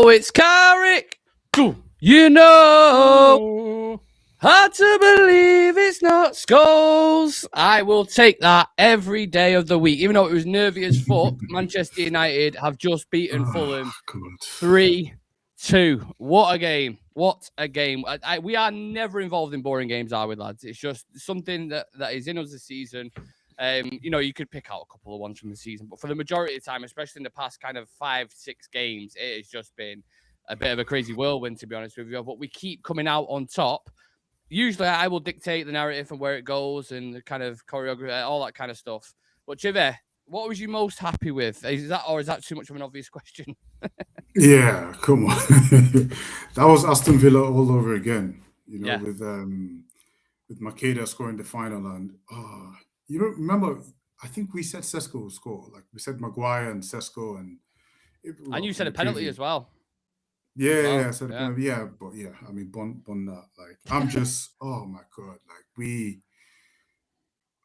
Oh, it's Carrick. You know, hard to believe it's not Scholes. I will take that every day of the week, even though it was nervy as fuck. Manchester United have just beaten Fulham 3-2. What a game. What a game. We are never involved in boring games, are we, lads? It's just something that is in us this season. You know, you could pick out a couple of ones from the season, but for the majority of the time, especially in the past kind of 5-6 games, it has just been a bit of a crazy whirlwind, to be honest with you. But we keep coming out on top. Usually, I will dictate the narrative and where it goes and the kind of choreography, all that kind of stuff. But Civir, what was you most happy with? Is that too much of an obvious question? Yeah, come on. That was Aston Villa all over again. You know, with Makeda scoring the final, and you don't remember? I think we said Cesco will score. Like we said, Maguire and Cesco, and You said a penalty as well. Yeah, so but I mean, bon that. Like, I'm just, oh my god, like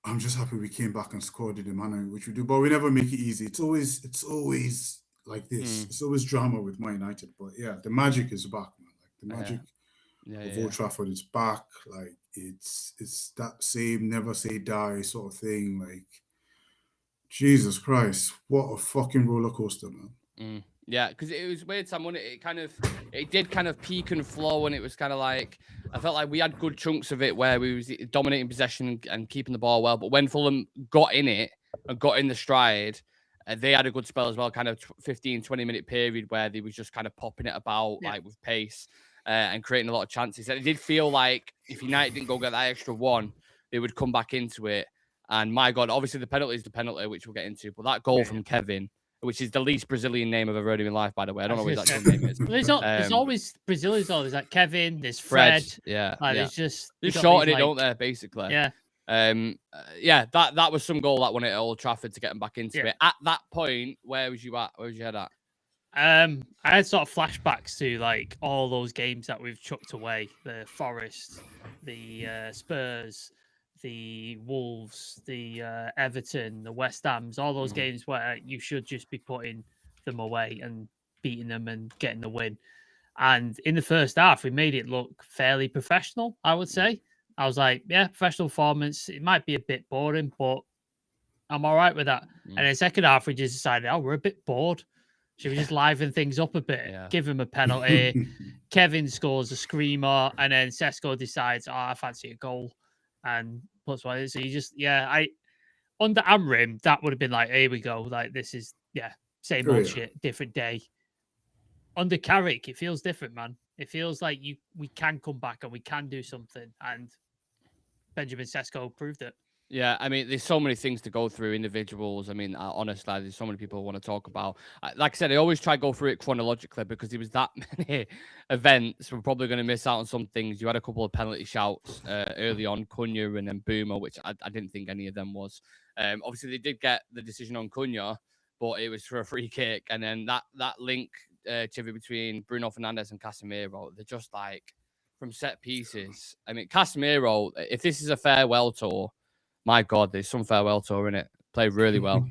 I'm just happy we came back and scored in the manner in which we do. But we never make it easy. It's always like this. It's always drama with Man United. But yeah, the magic is back, man. Like the magic of Old Trafford is back. Like it's that same never say die sort of thing. Like Jesus Christ, what a fucking roller coaster, man. Yeah, because it was weird, Sam, wasn't it? It did kind of peak and flow, and it was kind of like, I felt like we had good chunks of it where we was dominating possession and keeping the ball well. But when Fulham got in it and got in the stride, they had a good spell as well, kind of 15, 20-minute period where they was just kind of popping it about like with pace and creating a lot of chances. And it did feel like if United didn't go get that extra one, they would come back into it. And my God, obviously the penalty is the penalty, which we'll get into. But that goal from Kevin, which is the least Brazilian name I've ever heard in my life, by the way. I don't know what his actual name is. There's always Brazilians, though. There's like Kevin, there's Fred. There's just... They shortened it, don't they, basically? Yeah. That was some goal that won it at Old Trafford to get them back into it. At that point, where was you at? Where was your head at? I had sort of flashbacks to like all those games that we've chucked away. The Forest, the Spurs, the Wolves, the Everton, the West Hams, all those games where you should just be putting them away and beating them and getting the win. And in the first half, we made it look fairly professional, I would say. I was like, yeah, professional performance. It might be a bit boring, but I'm all right with that. And then second half, we just decided, we're a bit bored. Should we just liven things up a bit? Give him a penalty. Kevin scores a screamer, and then Cesco decides, I fancy a goal. And plus one. So you just, under Amrim, that would have been like, here we go. Like, this is, same old shit, different day. Under Carrick, it feels different, man. It feels like we can come back and we can do something. And Benjamin Sesko proved it. Yeah, I mean, there's so many things to go through, individuals. I mean, honestly, there's so many people I want to talk about. Like I said, I always try to go through it chronologically because there was that many events. We're probably going to miss out on some things. You had a couple of penalty shouts early on, Cunha and then Boomer, which I didn't think any of them was. Obviously, they did get the decision on Cunha, but it was for a free kick. And then that link, Chivy, between Bruno Fernandes and Casemiro, they're just like, from set pieces. I mean, Casemiro, if this is a farewell tour, my God, there's some farewell tour in it. Played really well.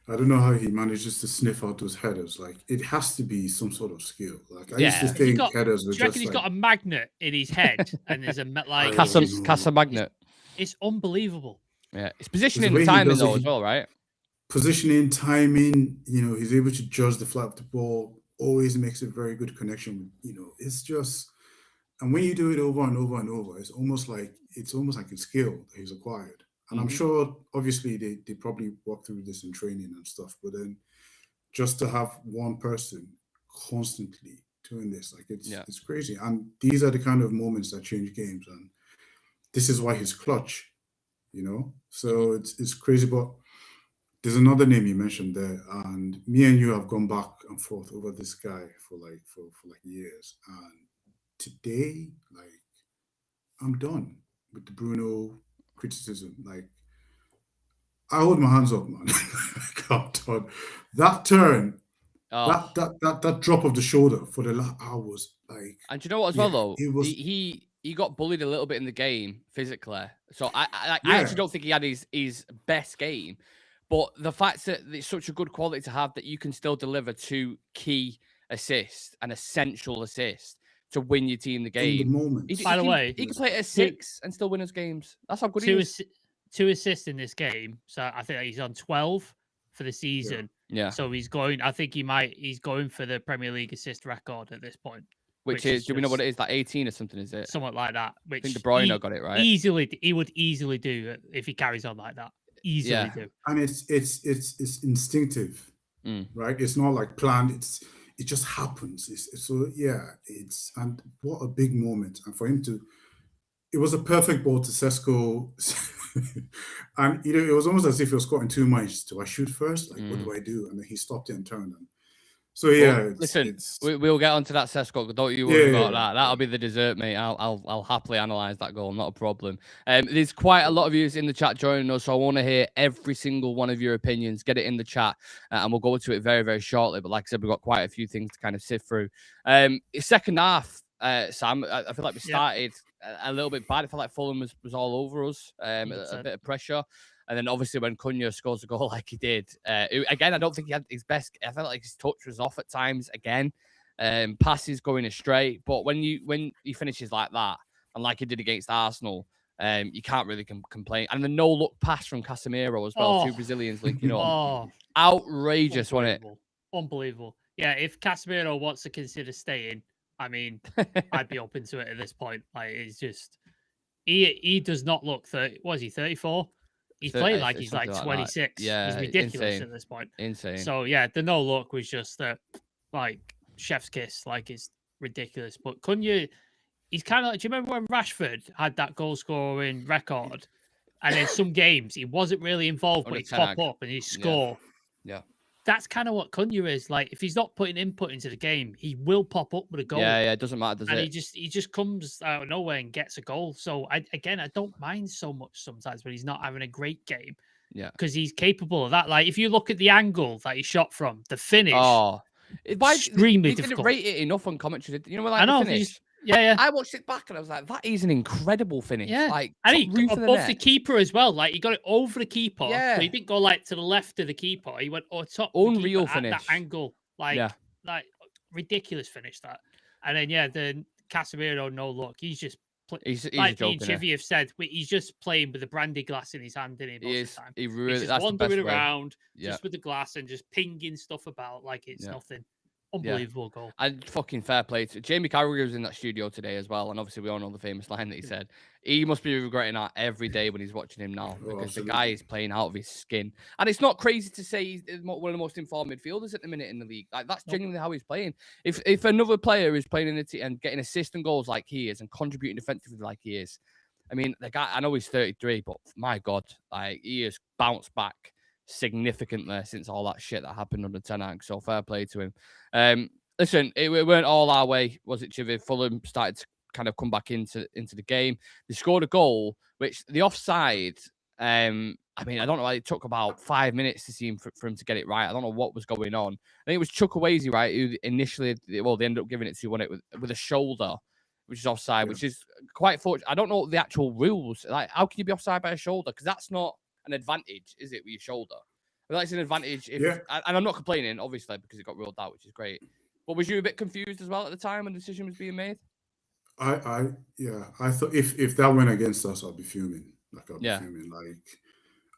I don't know how he manages to sniff out those headers. Like, it has to be some sort of skill. Like, I used to think headers were just he's got a magnet in his head and there's a like Casa magnet. It's unbelievable. Yeah, it's positioning and timing though as well, right? Positioning, timing. You know, he's able to judge the flight of the ball. Always makes a very good connection. You know, it's just. And when you do it over and over and over, it's almost like a skill that he's acquired. And I'm sure, obviously, they probably walk through this in training and stuff. But then, just to have one person constantly doing this, like it's crazy. And these are the kind of moments that change games. And this is why he's clutch, you know. So it's crazy. But there's another name you mentioned there, and me and you have gone back and forth over this guy for years. And today, like, I'm done with the Bruno criticism. Like, I hold my hands up, man. I'm done. That turn, that drop of the shoulder for the last hours, like. And do you know what? As well, though, he got bullied a little bit in the game physically. So I actually don't think he had his best game. But the fact that it's such a good quality to have that you can still deliver two key assist, an essential assist to win your team the game. In the moment. He By the can, way, he can play at a 6 and still win us games. That's how good he is. Two assists in this game. So I think he's on 12 for the season. Yeah. So he's going, I think he's going for the Premier League assist record at this point. Which is, do we know what it is? Like 18 or something, is it? Somewhat like that. Which I think De Bruyne got it right. He would easily do it if he carries on like that. Easily do. And it's instinctive, right? It's not like planned. It just happens. And what a big moment. And for him it was a perfect ball to Cesco. And it was almost as if he was caught in two minds. Do I shoot first? Like, what do I do? And then he stopped it and turned. And so we'll get onto that Cesco. Don't you worry about that. That'll be the dessert, mate. I'll happily analyze that goal. Not a problem. There's quite a lot of you in the chat joining us, so I want to hear every single one of your opinions. Get it in the chat, and we'll go to it very, very shortly. But like I said, we've got quite a few things to kind of sift through. Second half, Sam, I feel like we started a little bit bad. I felt like Fulham was all over us. A bit of pressure. And then obviously when Cunha scores a goal like he did, again, I don't think he had his best. I felt like his touch was off at times again. Passes going astray. But when he finishes like that, and like he did against Arsenal, you can't really complain. And the no-look pass from Casemiro as well. Two Brazilians linking up. Outrageous, wasn't it? Unbelievable. Yeah, if Casemiro wants to consider staying, I mean, I'd be open to it at this point. Like, it's just... He does not look 30... What is he, 34? He's playing like he's like 26. Yeah, he's ridiculous insane. at this point. Insane. So yeah, the no look was just like chef's kiss. Like, it's ridiculous. But Cunha, he's kind of like. Do you remember when Rashford had that goal scoring record, and in some games he wasn't really involved, but he'd pop up and he'd score. Yeah. That's kind of what Cunha is. Like, if he's not putting input into the game, he will pop up with a goal. Yeah, it doesn't matter, does it? And he just comes out of nowhere and gets a goal. So I don't mind so much sometimes when he's not having a great game. Yeah, because he's capable of that. Like, if you look at the angle that he shot from, the finish, extremely difficult. Didn't rate it enough on commentary. You know, like I know. The finish? Yeah. I watched it back and I was like, that is an incredible finish. Yeah. Like, and he got above the keeper as well. Like, he got it over the keeper. Yeah. So he didn't go like to the left of the keeper. He went top. Unreal finish. At that angle. Like ridiculous finish that. And then the Casemiro no look. He's just he's like me and Chivy have said, he's just playing with a brandy glass in his hand, isn't he? Most of the time. He's just wandering around just with the glass and just pinging stuff about like it's nothing. Unbelievable goal. And fucking fair play to Jamie Carragher was in that studio today as well. And obviously we all know the famous line that he said. He must be regretting that every day when he's watching him now, because the guy is playing out of his skin. And it's not crazy to say he's one of the most informed midfielders at the minute in the league. Like, that's genuinely how he's playing. If another player is playing in the team and getting assists and goals like he is and contributing defensively like he is, I mean, the guy, I know he's 33, but my God, like, he has bounced back significantly since all that shit that happened under Ten Hag. So fair play to him. Listen, it weren't all our way, was it, Chivy? Fulham started to kind of come back into the game. They scored a goal, which the offside, I mean, I don't know, it took about 5 minutes to see him for him to get it right. I don't know what was going on. I think it was Chukwueze, right, who initially, they ended up giving it to, with a shoulder, which is offside, which is quite fortunate. I don't know the actual rules. Like, how can you be offside by a shoulder? Because that's not an advantage, is it, with your shoulder? I mean, that's an advantage. And I'm not complaining, obviously, because it got ruled out, which is great. But was you a bit confused as well at the time when the decision was being made? I thought if that went against us, I'd be fuming. Like, I'd be fuming. Like,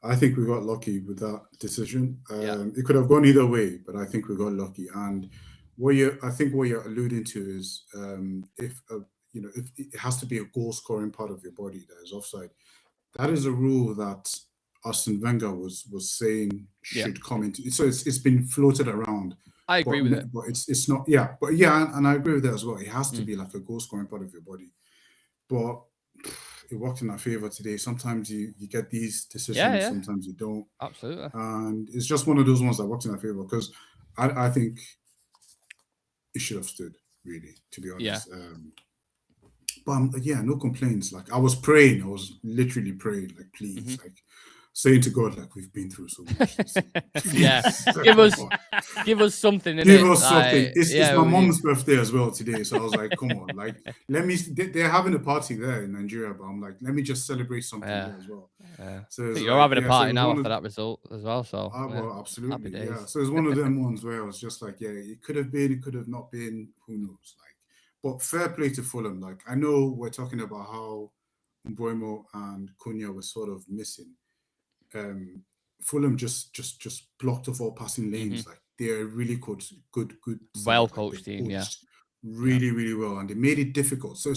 I think we got lucky with that decision. It could have gone either way, but I think we got lucky. And what you're alluding to is if it has to be a goal scoring part of your body that is offside. That is a rule that Arsene Wenger was saying should come into. So it's been floated around. I agree with it, but it's not. Yeah, but and I agree with that as well. It has to be like a goal scoring part of your body. But it worked in our favor today. Sometimes you get these decisions, sometimes you don't. Absolutely. And it's just one of those ones that worked in our favor, because I think it should have stood, really, to be honest. But no complaints. Like, I was praying. I was literally praying, like, please, like, saying to God, like, we've been through so much. Yeah, give us something. Give us something. Like, It's my mom's birthday as well today, so I was like, come on, like, let me. They're having a party there in Nigeria, but I'm like, let me just celebrate something there as well. Yeah. So You're like, having a party now after that result as well. So well, absolutely, happy days. yeah. So it's one of them ones where I was just like, yeah, it could have been, it could have not been. Who knows? Like, but fair play to Fulham. Like, I know we're talking about how Mbeumo and Cunha were sort of missing. Fulham just blocked off all passing lanes. Like, they're a really good well side. coached team, yeah, really well, and they made it difficult. So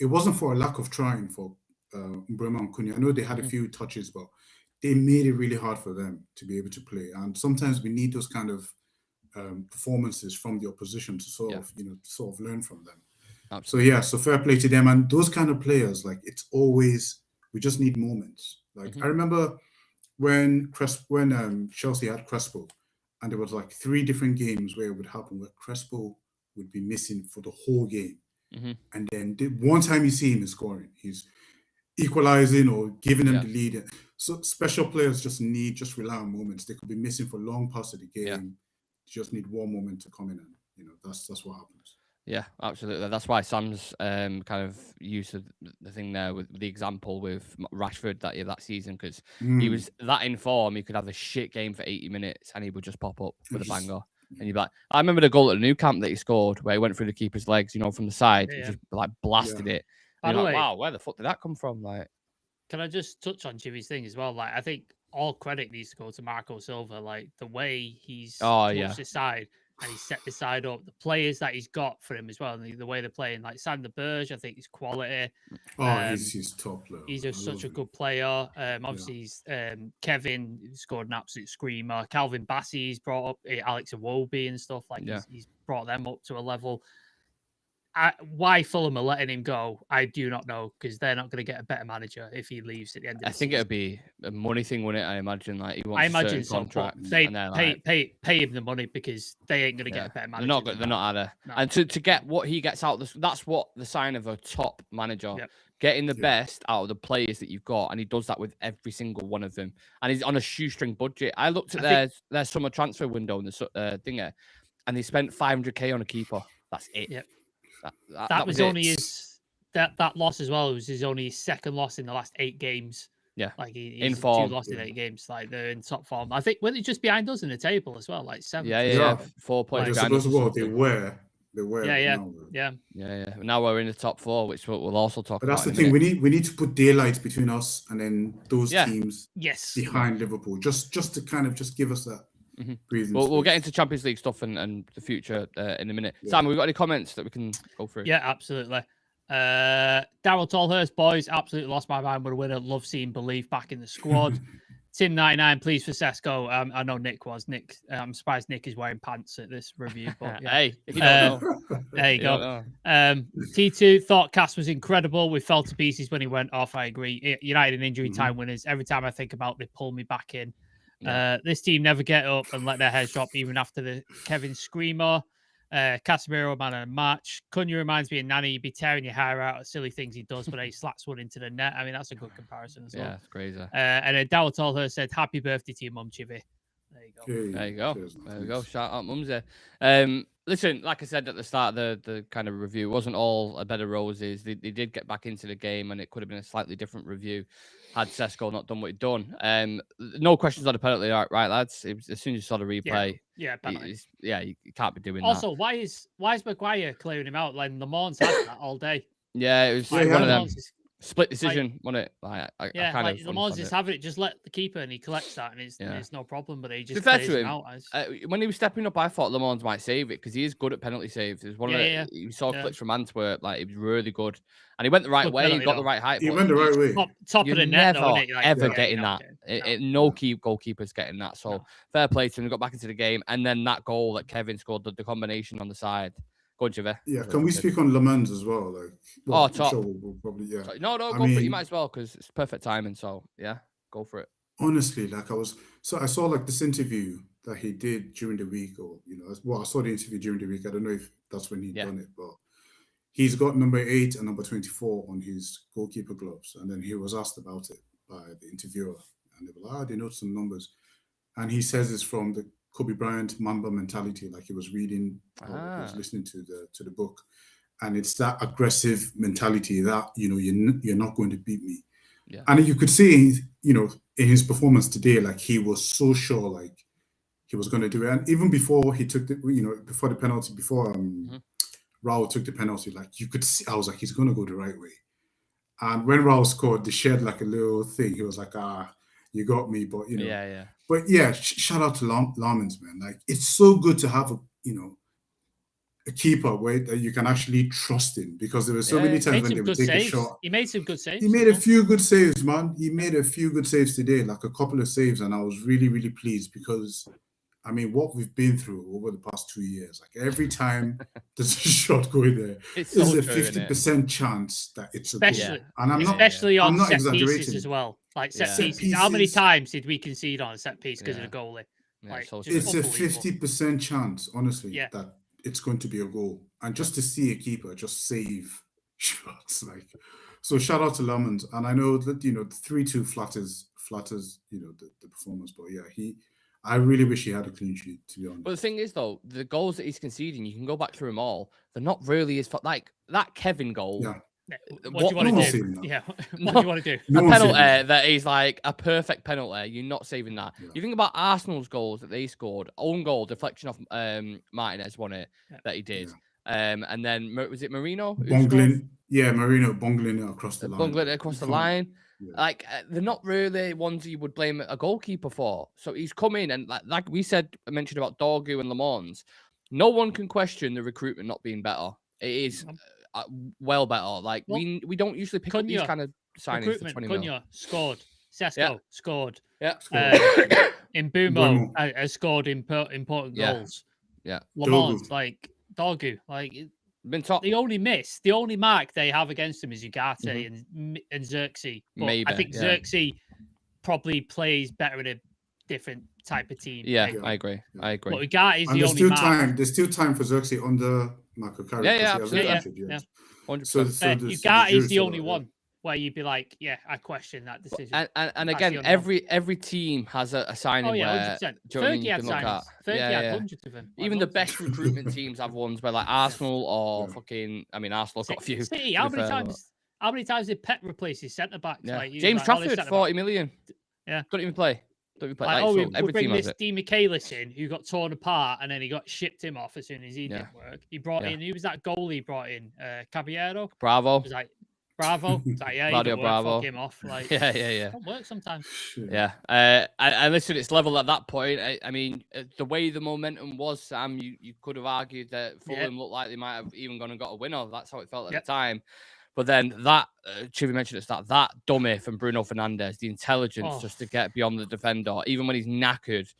it wasn't for a lack of trying for Mbeumo and Cunha. I know they had a few touches, but they made it really hard for them to be able to play. And sometimes we need those kind of performances from the opposition to sort of learn from them. Absolutely. So yeah, so fair play to them. And those kind of players, like, it's always, we just need moments. Like, I remember when Chelsea had Crespo, and there was like 3 different games where it would happen where Crespo would be missing for the whole game. And then one time you see him is scoring, he's equalizing or giving them the lead. So special players just rely on moments. They could be missing for long parts of the game. You just need one moment to come in, and that's what happens. Yeah, absolutely. That's why Sam's kind of used the thing there with the example with Rashford that season, because he was that in form. He could have a shit game for 80 minutes and he would just pop up with a banger. And you'd be like, I remember the goal at the Nou Camp that he scored where he went through the keeper's legs, from the side, and just like blasted it. By the way, wow, where the fuck did that come from? Like, can I just touch on Jimmy's thing as well? Like, I think all credit needs to go to Marco Silva. Like, the way he's coached his side and he set the side up, the players that he's got for him as well, and the way they're playing. Like Sander Berge, I think he's quality. He's top player. He's just such a good player. Obviously, he's Kevin scored an absolute screamer. Calvin Bassey's brought up Alex Iwobi and stuff. Like, he's brought them up to a level. Why Fulham are letting him go, I do not know, because they're not going to get a better manager if he leaves at the end of the season. I think it'd be a money thing, wouldn't it? I imagine, like, he wants a certain contract. They pay him the money because they ain't going to get a better manager. They're not at a. And to get what he gets out, that's what the sign of a top manager. Getting the best out of the players that you've got, and he does that with every single one of them. And he's on a shoestring budget. I looked at their summer transfer window in the thinger, and they spent 500k on a keeper. That's it. Yep. That was only his that loss as well. It was his only second loss in the last 8 games. Yeah, like he's in form. 2 lost in 8 games. Like, they're in top form. I think, weren't they just behind us in the table as well? Like 7. Yeah. 4 points. They were. Yeah. Now we're in the top 4, which we'll also talk about. But that's the thing. We need to put daylight between us and then those teams behind Liverpool. Just to kind of just give us that. We'll get into Champions League stuff and the future in a minute. Sam, we've got any comments that we can go through? Yeah, absolutely. Daryl Tolhurst, boys, absolutely lost my mind with a winner. Love seeing belief back in the squad. Tim 99, please for Cesco. I know Nick was. I'm surprised Nick is wearing pants at this review. But hey, if you don't know. There you go. T2 thought Cass was incredible. We fell to pieces when he went off. I agree. United and injury time winners. Every time I think about it, they pull me back in. This team never get up and let their heads drop even after the Kevin screamer. Casemiro, man of the match. Cunha reminds me of Nani. You'd be tearing your hair out at silly things he does, but he slaps one into the net. I mean, that's a good comparison as well. Yeah, it's crazy. And then Dawah Tolhurst said, happy birthday to your mum, Chivy. There you go. There you go. There we go. Shout out Mumsy. Listen, like I said at the start of the kind of review, it wasn't all a bed of roses. They did get back into the game, and it could have been a slightly different review had Cesco not done what he'd done. No questions on the penalty, right, lads? As soon as you saw the replay, you can't be doing that. Also, why is Maguire clearing him out? Like, Le Mans had that all day. Yeah, it was one of them. Split decision, wasn't it? Le Mans just have it. Just let the keeper, and he collects that, and it's no problem. But he just clears him out. When he was stepping up, I thought Le Mans might save it because he is good at penalty saves. It was one of the you saw clips from Antwerp, like, he was really good, and he went the right way. He got the right height. He went the right way. Top of the net, though, ever getting that. No goalkeeper's getting that. So fair play to him. He got back into the game, and then that goal that Kevin scored, the combination on the side. Go on, Civir. Yeah, can we speak on Le Mans as well? Like, top. Sure we'll probably, No, go for it. You might as well, because it's perfect timing. So yeah, go for it. Honestly, like, I saw like this interview that he did during the week, or I saw the interview during the week. I don't know if that's when he'd done it, but he's got number 8 and number 24 on his goalkeeper gloves, and then he was asked about it by the interviewer, and they were like, they know some numbers. And he says it's from the Kobe Bryant Mamba mentality, like he was reading or he was listening to the book. And it's that aggressive mentality that, you're not going to beat me. Yeah. And you could see, in his performance today, like he was so sure, like he was going to do it. And even before he took before the penalty, before Raul took the penalty, like you could see, I was like, he's going to go the right way. And when Raul scored, they shared like a little thing. He was like, you got me. But, Yeah. But yeah, shout out to Lamens, man. Like, it's so good to have a keeper where that you can actually trust him, because there were so many times when they would take a shot. He made some good saves. He made a few good saves, man. He made a few good saves today, like a couple of saves, and I was really, really pleased because, I mean, what we've been through over the past 2 years, like every time there's a shot going there, there's a 50% chance that it's a goal. And I'm not set exaggerating pieces as well. Like set pieces. pieces. How many times did we concede on a set piece because of the goalie? Like, it's a 50% chance, honestly, that it's going to be a goal. And just to see a keeper just save shots, like, so shout out to Lamens. And I know that, the 3-2 flatters, the performance, but yeah, I really wish he had a clean sheet, to be honest. But the thing is, though, the goals that he's conceding, you can go back through them all. They're not really his fault. Like that Kevin goal. Yeah. What do you want to do? Yeah. What do you want to do? A penalty that is like a perfect penalty. You're not saving that. Yeah. You think about Arsenal's goals that they scored. Own goal, deflection off Martinez won it that he did. Yeah. And then was it Marino? Bungling. Yeah, Marino bungling it across the line. Bungling it across the line. Yeah. Like they're not really ones you would blame a goalkeeper for. So he's come in and like we mentioned about Dorgu and Le Mans. No one can question the recruitment not being better. It is well better. Like we don't usually pick up these kind of signings for 20 million. Scored. Cesco scored. Yeah. Mbumo has scored important goals. Yeah. Le Mans, like Dorgu, like been top. The only mark they have against him is Ugarte and Xerxes. But I think Xerxes probably plays better in a different type of team. Yeah, maybe. I agree. But Ugarte is the only mark. There's still time for Xerxes under Marco Carrick. Yeah, absolutely. Yeah. 100%. So Ugarte is the only one where you'd be like, I question that decision. And again, every team has a signing where 100%. Fergie had signings. Fergie had hundreds of them. Even the best recruitment teams have ones where like Arsenal or Arsenal got a few. City, how many times did Pep replace his centre backs? Yeah. Like, James Trafford, 40 million. Yeah. Don't even play. We'll bring this Di Michaelis in, who got torn apart, and then he got shipped him off as soon as he didn't work. He brought in, who was that goalie he brought in? Caballero? Bravo. It was like, Bravo. It's like, yeah, Claudio Bravo. Fuck him off. Like, yeah. It don't work sometimes. Yeah. And listen, it's level at that point. I mean, the way the momentum was, Sam, you could have argued that Fulham looked like they might have even gone and got a winner. That's how it felt at the time. But then that, Chivy mentioned it, that dummy from Bruno Fernandes, the intelligence just to get beyond the defender, even when he's knackered,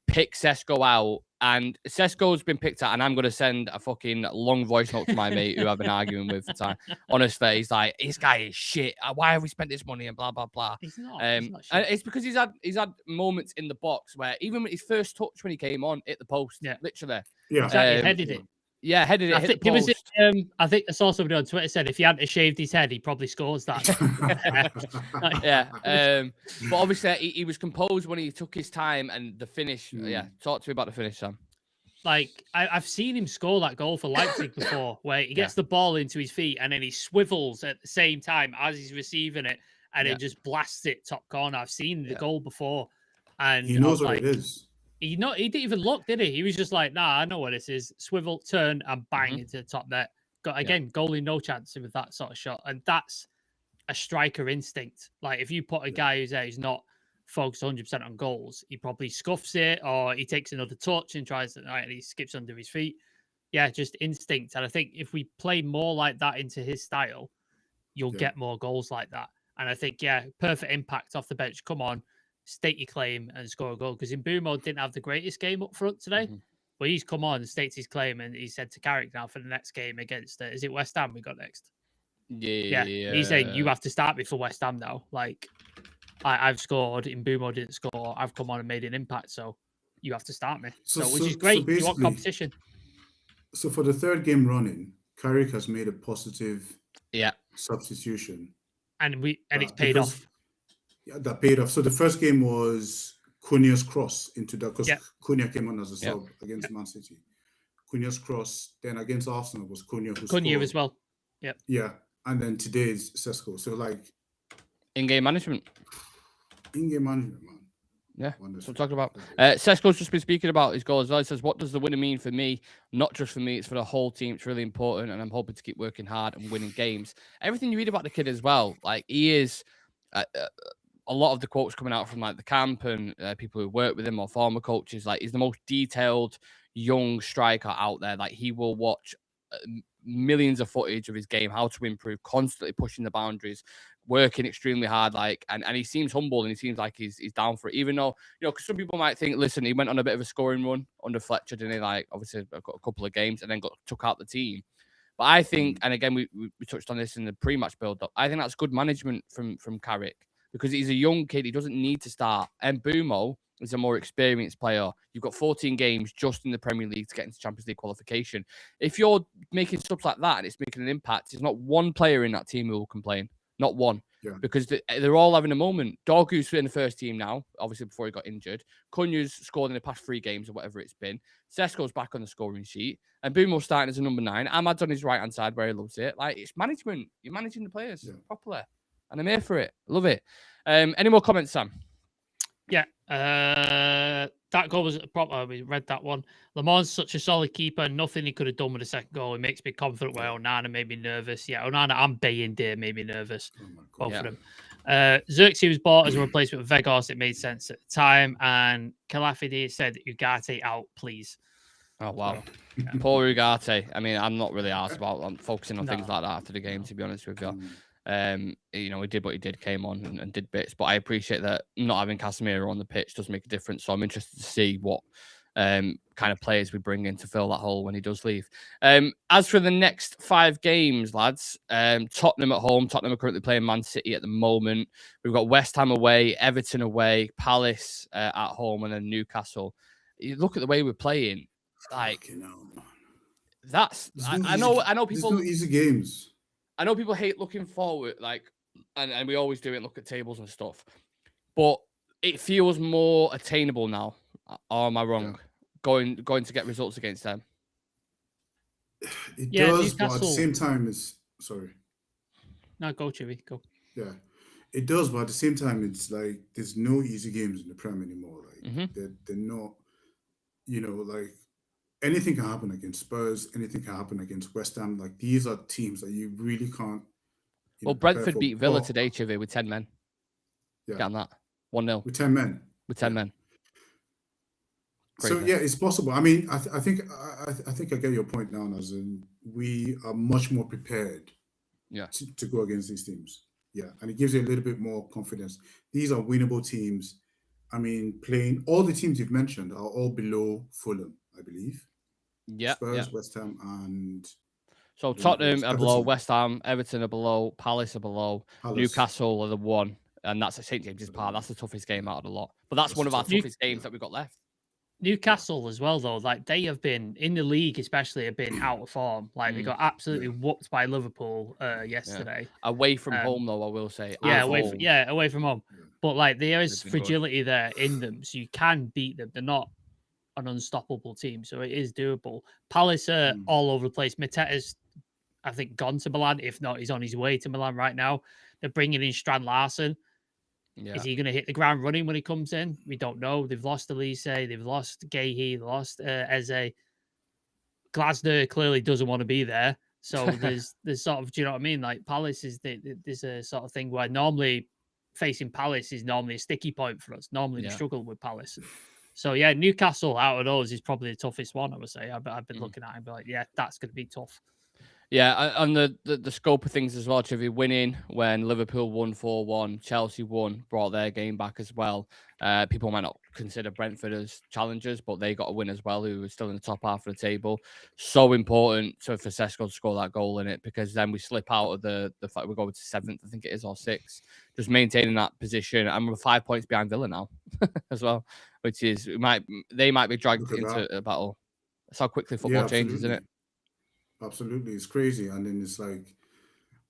pick Cesco out. And Cesco's been picked out, and I'm going to send a fucking long voice note to my mate who I've been arguing with for time. Honestly, he's like, this guy is shit. Why have we spent this money and blah, blah, blah. He's not and it's because he's had moments in the box where even with his first touch when he came on, hit the post, literally. Yeah, exactly. Headed it. Yeah, headed it. Hit the post. I think I saw somebody on Twitter said if he hadn't shaved his head, he probably scores that. But obviously he was composed when he took his time and the finish. Yeah, talk to me about the finish, Sam. Like I've seen him score that goal for Leipzig before, where he gets the ball into his feet and then he swivels at the same time as he's receiving it, and it just blasts it top corner. I've seen the goal before, and he knows what it is. He didn't even look, did he? He was just like, nah, I know what this is. Swivel, turn, and bang into the top net. Goalie, no chance with that sort of shot. And that's a striker instinct. Like, if you put a guy who's not focused 100% on goals, he probably scuffs it, or he takes another touch and tries to, and he skips under his feet. Yeah, just instinct. And I think if we play more like that into his style, you'll get more goals like that. And I think, perfect impact off the bench. Come on. State your claim and score a goal, because Mbumo didn't have the greatest game up front today, but he's come on and states his claim, and he said to Carrick now for the next game against is it West Ham we got next? Yeah. He's saying you have to start me for West Ham now. Like I've scored, Mbumo didn't score. I've come on and made an impact, so you have to start me. Which is great. You want competition. So for the third game running, Carrick has made a positive substitution, and it's paid off. that paid off. So the first game was Cunha's cross into that because Yeah. Cunha came on as a Yeah. sub against Man City. Cunha's cross. Then against Arsenal was Cunha who Cunha scored. as well. Yeah. Yeah, and then today's Cesco. So like In-game management. in-game management, man. Yeah, that's Wonderful. what I'm talking about. Cesco's just been speaking about his goal as well. He says, what does the winner mean for me? Not just for me, it's for the whole team. It's really important, and I'm hoping to keep working hard and winning games. Everything you read about the kid as well, like he is... a lot of the quotes coming out from like the camp and people who work with him or former coaches, like he's the most detailed young striker out there. Like he will watch millions of footage of his game, how to improve, constantly pushing the boundaries, working extremely hard. Like, and he seems humble and he seems like he's down for it, even though, you know, because some people might think, listen, he went on a bit of a scoring run under Fletcher, didn't he? Like, obviously, got a couple of games and then took out the team. But I think, and again, we touched on this in the pre-match build-up, I think that's good management from Carrick because he's a young kid. He doesn't need to start. And Mbumo is a more experienced player. You've got 14 games just in the Premier League to get into Champions League qualification. If you're making subs like that and it's making an impact, there's not one player in that team who will complain. Not one. Yeah. Because they're all having a moment. Dorgu's in the first team now, obviously before he got injured. Cunha's scored in the past 3 games or whatever it's been. Cesco's back on the scoring sheet. And Mbumo's starting as a number 9. Ahmad's on his right-hand side where he loves it. Like, it's management. You're managing the players properly. And I'm here for it. Love it. Any more comments, Sam? Yeah. That goal was proper. We read that one. Lamont's such a solid keeper. Nothing he could have done with the second goal. He makes me confident where Onana made me nervous. Yeah, Onana and Bayindir made me nervous. Both of them. Xerxes was bought as a replacement for Vegas. It made sense at the time. And Calafidi said, Ugarte out, please. Oh, wow. So, poor Ugarte. I mean, I'm not really asked about focusing on things like that after the game, to be honest with you. You know, he did what he did, came on and did bits, but I appreciate that not having Casemiro on the pitch does make a difference. So I'm interested to see what kind of players we bring in to fill that hole when he does leave. As for the next 5 games, lads, Tottenham at home. Tottenham are currently playing Man City at the moment. We've got West Ham away, Everton away, Palace at home, and then Newcastle. You look at the way we're playing, like that's. I know people. There's no easy games. I know people hate looking forward, like, and we always do it, look at tables and stuff, but it feels more attainable now. Or am I wrong? Going to get results against them. It does, Newcastle. but at the same time, it's sorry. No, go, Chewy, go. Yeah, it does, but at the same time, it's like there's no easy games in the Prem anymore. Like they're not, you know, like anything can happen against Spurs, anything can happen against West Ham. Like these are teams that you really can't. Well, Brentford beat Villa today, Chivy, with 10 men. Yeah, get on that 1-0 with 10 men. With 10 men. Crazy. So yeah, it's possible. I mean, I think I get your point now, as in we are much more prepared. To go against these teams. Yeah, and it gives you a little bit more confidence. These are winnable teams. I mean, playing all the teams you've mentioned are all below Fulham, I believe. Yeah. Spurs, West Ham, and so Tottenham are below, West Ham, Everton are below, Palace are below, Newcastle are the 1, and that's at St James's Park. That's the toughest game out of the lot. But that's one of our toughest games that we've got left. Newcastle as well, though, like they have been in the league, especially have been out of form. Like they got absolutely whooped by Liverpool yesterday. Away from home, though, I will say. Away from home. But like there is fragility there in them, so you can beat them. They're not an unstoppable team, so it is doable. Palace are all over the place. Mateta's, I think, gone to Milan. If not, he's on his way to Milan right now. They're bringing in Strand Larsen. Yeah. Is he going to hit the ground running when he comes in? We don't know. They've lost Elise. They've lost Gahey. They've lost Eze. Glasner clearly doesn't want to be there. So there's sort of, do you know what I mean? Like Palace is there's a sort of thing where normally facing Palace is normally a sticky point for us. Normally we struggle with Palace. So yeah, Newcastle out of those is probably the toughest one, I would say. I've been looking at it and be like, yeah, that's going to be tough. Yeah, and the scope of things as well, Chivy, winning when Liverpool won 4-1, Chelsea won, brought their game back as well. People might not consider Brentford as challengers, but they got a win as well, who are still in the top half of the table. So important for Cesco to score that goal in it, because then we slip out of the fact we're going to 7th, I think it is, or 6th, just maintaining that position. And we're 5 points behind Villa now as well, which is, they might be dragged into a battle. That's how quickly football changes, isn't it? Absolutely, it's crazy. And then it's like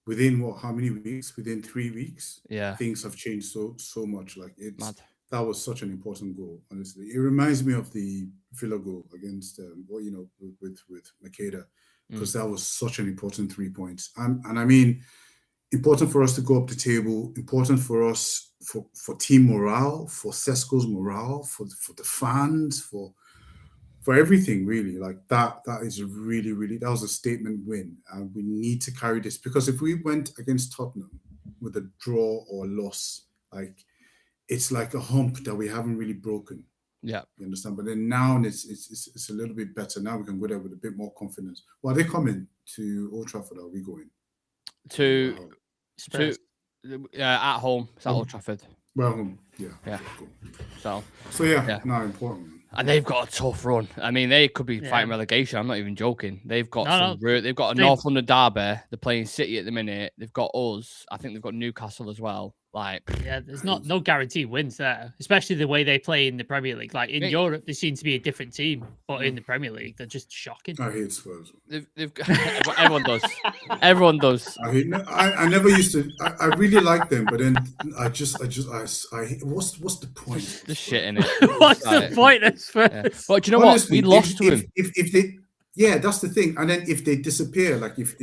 within how many weeks? Within 3 weeks, Yeah. things have changed so much. Like Mad. that was such an important goal. Honestly, it reminds me of the Villa goal against, with Makeda, because that was such an important 3 points. And I mean, important for us to go up the table. Important for us for team morale, for Cesco's morale, for the fans, for everything, really. Like that is really, really, that was a statement win, and we need to carry this, because if we went against Tottenham with a draw or a loss, like it's like a hump that we haven't really broken. Yeah, you understand. But then now it's a little bit better. Now we can go there with a bit more confidence. Well, are they coming to Old Trafford? Are we going to Spurs. at home? It's at Old Trafford. Well, yeah. Yeah. Cool. So yeah. now important. And they've got a tough run. I mean, they could be fighting relegation. I'm not even joking. They've got they've got a North London derby. They're playing City at the minute. They've got us. I think they've got Newcastle as well. Like, yeah, there's no guaranteed wins there, especially the way they play in the Premier League. Like in Europe, they seem to be a different team, but in the Premier League, they're just shocking. I hate Spurs. They've everyone does. Everyone does. I never used to. I really like them, but then I what's the point? The shit in it. What's the point of Spurs? Yeah. But do you know Honestly, what? We lost to him. If they, that's the thing. And then if they disappear, like if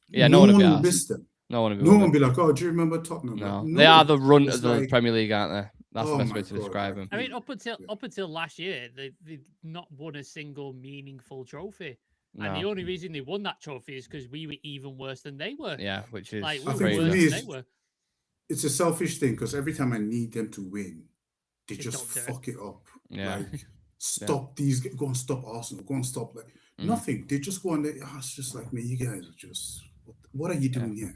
no one will miss them. No one will be like, oh, do you remember Tottenham? No, like, they are the runt of the Premier League, aren't they? That's the best way to describe them. I mean, up until last year, they've not won a single meaningful trophy. No. And the only reason they won that trophy is because we were even worse than they were. Yeah, which is like I think for me, it's a selfish thing, because every time I need them to win, they just fuck it up. Yeah. Like, stop these, go and stop Arsenal, go and stop nothing. They just go and it's just like, man, you guys are just, what are you doing here?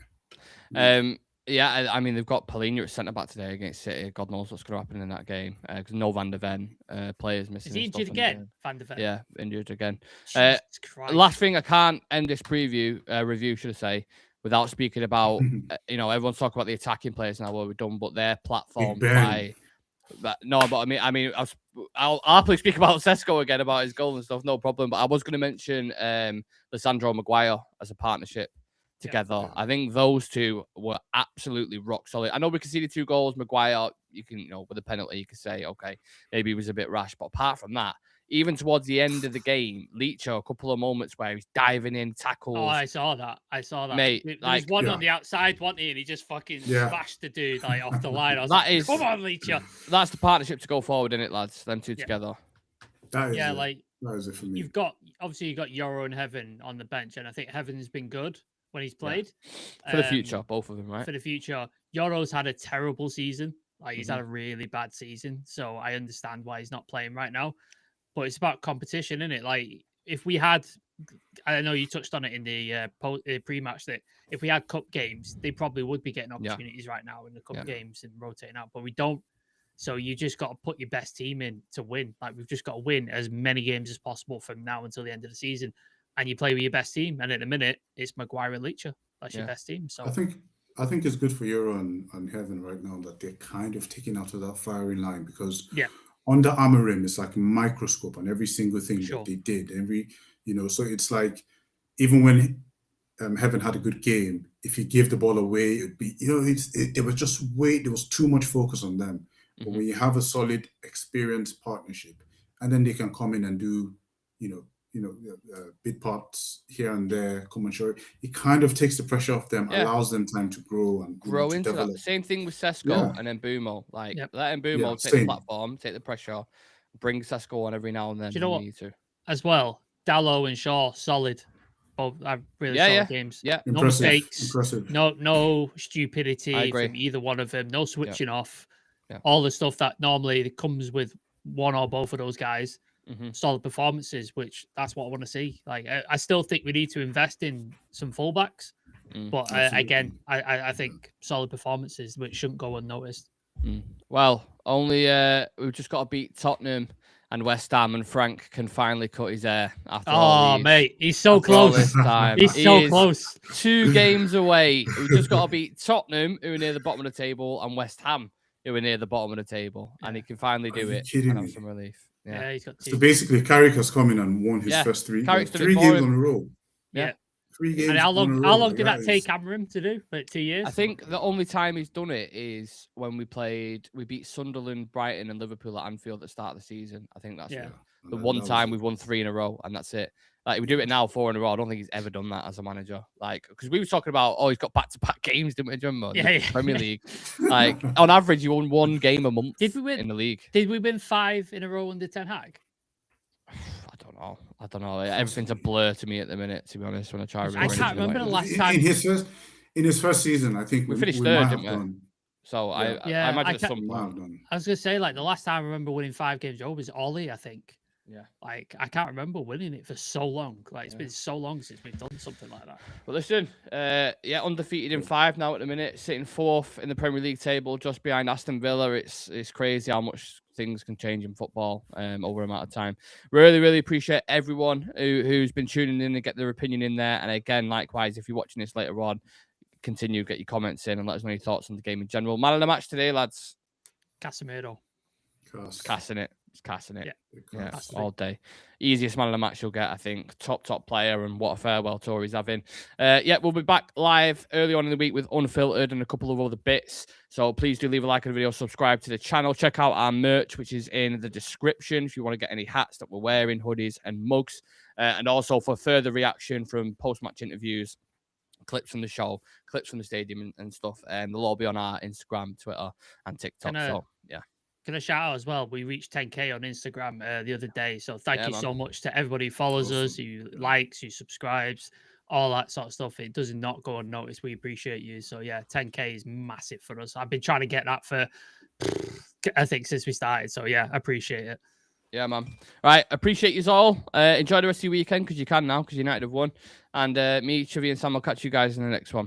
Yeah, I mean, they've got Paulinho at centre back today against City. God knows what's going to happen in that game, because no Van der Ven players missing. Is he injured again, Van der Ven? Yeah, injured again. Christ. Last thing, I can't end this review, should I say, without speaking about, everyone's talking about the attacking players now, what we've done, but their platform by. But I mean, I'll happily speak about Cesco again, about his goal and stuff, no problem. But I was going to mention Lissandro Maguire as a partnership together. Yeah. I think those two were absolutely rock solid. I know we conceded 2 goals. Maguire, you can, with a penalty, you could say, okay, maybe he was a bit rash. But apart from that, even towards the end of the game, Leacher, a couple of moments where he's diving in, tackles. Oh, I saw that. Mate, there was one on the outside, wasn't he? And he just fucking smashed the dude off the line. I was come on, Leacher. That's the partnership to go forward, isn't it, lads? Them two together. That is that is it for me. You've got Euro and Heaven on the bench, and I think Heaven's been good when he's played. For the future, both of them, right? For the future. Euro's had a terrible season. Like, he's had a really bad season. So I understand why he's not playing right now. But it's about competition, isn't it? Like, if we had, I know you touched on it in the pre-match, that if we had cup games, they probably would be getting opportunities right now in the cup games and rotating out. But we don't. So you just got to put your best team in to win. Like, we've just got to win as many games as possible from now until the end of the season. And you play with your best team. And at the minute, it's Maguire and Leacher. That's your best team. So I think it's good for Euro and Heaven right now that they're kind of taking out of that firing line, because under Amorim, it's like a microscope on every single thing that they did. So it's like, even when Heaven had a good game, if he gave the ball away, it'd be, there was too much focus on them. But when you have a solid, experienced partnership, and then they can come in and do, bit parts here and there, come and show it kind of takes the pressure off them, allows them time to grow and grow into develop. that. Same thing with Cesco and then Bumo. Like, letting Bumo take the platform, take the pressure, bring Cesco on every now and then. Do you know what? As well, Dallo and Shaw, solid. Both are really solid games. Yeah, no mistakes. No stupidity from either one of them. No switching off. Yeah. All the stuff that normally comes with one or both of those guys. Solid performances, which that's what I want to see. Like, I still think we need to invest in some fullbacks, but I think solid performances, which shouldn't go unnoticed. Well, only we've just got to beat Tottenham and West Ham, and Frank can finally cut his hair after all these, mate, he's so close. He's so close. 2 games away. We've just got to beat Tottenham, who are near the bottom of the table, and West Ham, who are near the bottom of the table, and he can finally do it and have some relief. Yeah, he's got 2. So basically, Carrick has come in and won his first 3 games in a row. Yeah. 3 games. And how on a long? row, How long like, did that is- take Cameron to do? Like 2 years. I think the only time he's done it is when we beat Sunderland, Brighton, and Liverpool at Anfield at the start of the season. I think that's Yeah. and the that- one that was time it. we've won 3 in a row, and that's it. Like, we do it now 4 in a row. I don't think he's ever done that as a manager. Like, because we were talking about, oh, he's got back-to-back games, didn't we? Do you remember? In the Yeah. Premier League. Like, on average, you won 1 game a month Did we win? in the league. Did we win 5 in a row under Ten Hag? I don't know. Everything's a blur to me at the minute, to be honest, when I try to I can't remember the last time. In his first season, I think We finished we third, might didn't have we? done. So Yeah. Yeah, I imagine I at can't- some We might point. have done. I was gonna say, like, the last time I remember winning 5 games over was Ollie, I think. Yeah. Like, I can't remember winning it for so long. Like, it's Yeah. been so long since we've done something like that. But listen, undefeated in 5 now at the minute, sitting 4th in the Premier League table, just behind Aston Villa. It's crazy how much things can change in football over an amount of time. Really, really appreciate everyone who's been tuning in and get their opinion in there. And again, likewise, if you're watching this later on, continue, get your comments in and let us know your thoughts on the game in general. Man of the match today, lads. Casemiro. Cassing it. It's cassing it. Yeah, Has to be. all day. Easiest man of the match you'll get, I think. Top player, and what a farewell tour he's having. We'll be back live early on in the week with Unfiltered and a couple of other bits. So please do leave a like on the video, subscribe to the channel. Check out our merch, which is in the description if you want to get any hats that we're wearing, hoodies and mugs. And also for further reaction from post-match interviews, clips from the show, clips from the stadium and stuff. And they'll all be on our Instagram, Twitter and TikTok. So, yeah. Can I shout out as well? We reached 10K on Instagram the other day. So thank you man. so much to everybody who follows us, Awesome. who likes, who subscribes, all that sort of stuff. It does not go unnoticed. We appreciate you. So yeah, 10K is massive for us. I've been trying to get that for, I think, since we started. So yeah, I appreciate it. Yeah, man. Right, appreciate you all. Enjoy the rest of your weekend, because you can now, because United have won. And me, Civir and Sam will catch you guys in the next one.